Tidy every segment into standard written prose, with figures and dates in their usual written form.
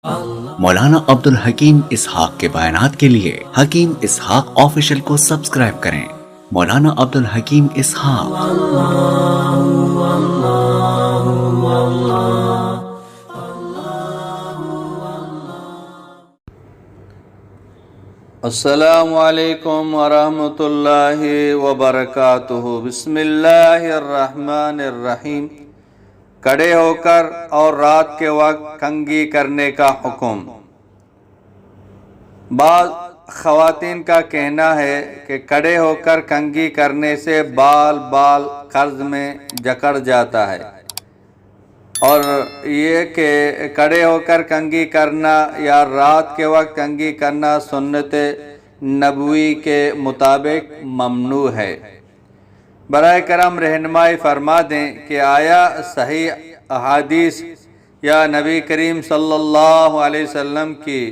مولانا عبد الحکیم اسحاق کے بیانات کے لیے حکیم اسحاق آفیشل کو سبسکرائب کریں۔ مولانا عبد الحکیم اسحاق۔ السلام علیکم ورحمۃ اللہ وبرکاتہ۔ بسم اللہ الرحمن الرحیم۔ کھڑے ہو کر اور رات کے وقت کنگھی کرنے کا حکم۔ بعض خواتین کا کہنا ہے کہ کھڑے ہو کر کنگھی کرنے سے بال قرض میں جکڑ جاتا ہے، اور یہ کہ کھڑے ہو کر کنگھی کرنا یا رات کے وقت کنگھی کرنا سنت نبوی کے مطابق ممنوع ہے۔ برائے کرم رہنمائی فرما دیں کہ آیا صحیح احادیث یا نبی کریم صلی اللہ علیہ وسلم کی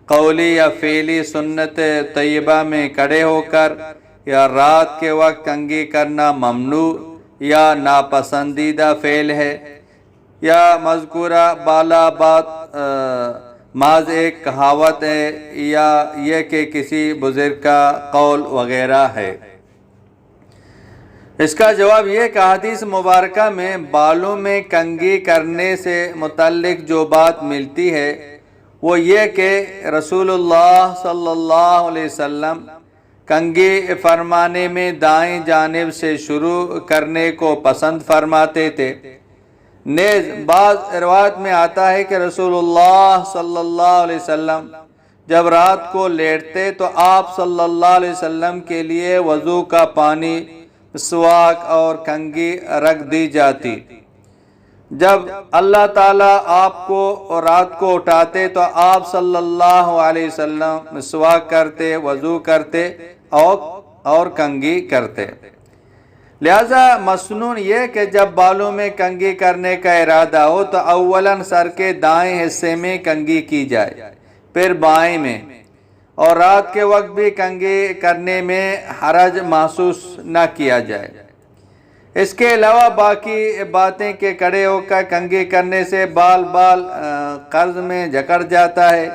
قولی یا فعلی سنت طیبہ میں کھڑے ہو کر یا رات کے وقت کنگھی کرنا ممنوع یا ناپسندیدہ فعل ہے، یا مذکورہ بالا بات محض ایک کہاوت ہے، یا یہ کہ کسی بزرگ کا قول وغیرہ ہے؟ اس کا جواب یہ کہ حدیث مبارکہ میں بالوں میں کنگھی کرنے سے متعلق جو بات ملتی ہے وہ یہ کہ رسول اللہ صلی اللہ علیہ وسلم کنگھی فرمانے میں دائیں جانب سے شروع کرنے کو پسند فرماتے تھے۔ نیز بعض روایت میں آتا ہے کہ رسول اللہ صلی اللہ علیہ وسلم جب رات کو لیٹتے تو آپ صلی اللہ علیہ وسلم کے لیے وضو کا پانی، مسواک اور کنگھی رکھ دی جاتی۔ جب اللہ تعالیٰ آپ کو رات کو اٹھاتے تو آپ صلی اللہ علیہ وسلم مسواک کرتے، وضو کرتے اور کنگھی کرتے۔ لہذا مسنون یہ کہ جب بالوں میں کنگھی کرنے کا ارادہ ہو تو اولاً سر کے دائیں حصے میں کنگھی کی جائے، پھر بائیں میں، اور رات کے وقت بھی کنگھی کرنے میں حرج محسوس نہ کیا جائے۔ اس کے علاوہ باقی باتیں کہ کھڑے ہو کر کنگھی کرنے سے بال قرض میں جکڑ جاتا ہے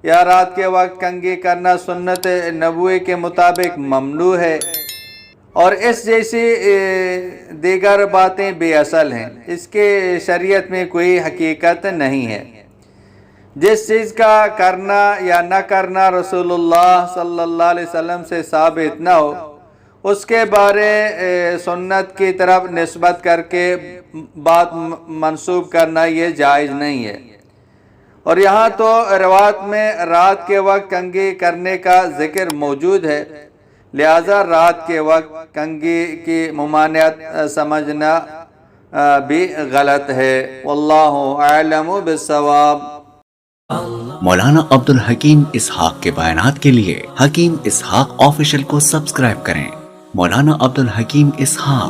یا رات کے وقت کنگھی کرنا سنت نبوی کے مطابق ممنوع ہے، اور اس جیسی دیگر باتیں بے اصل ہیں، اس کے شریعت میں کوئی حقیقت نہیں ہے۔ جس چیز کا کرنا یا نہ کرنا رسول اللہ صلی اللہ علیہ وسلم سے ثابت نہ ہو، اس کے بارے سنت کی طرف نسبت کر کے بات منسوب کرنا یہ جائز نہیں ہے۔ اور یہاں تو روایت میں رات کے وقت کنگھی کرنے کا ذکر موجود ہے، لہذا رات کے وقت کنگھی کی ممانعت سمجھنا بھی غلط ہے۔ واللہ اعلم بالصواب۔ مولانا عبد الحکیم اسحاق کے بیانات کے لیے حکیم اسحاق آفیشل کو سبسکرائب کریں۔ مولانا عبد الحکیم اسحاق۔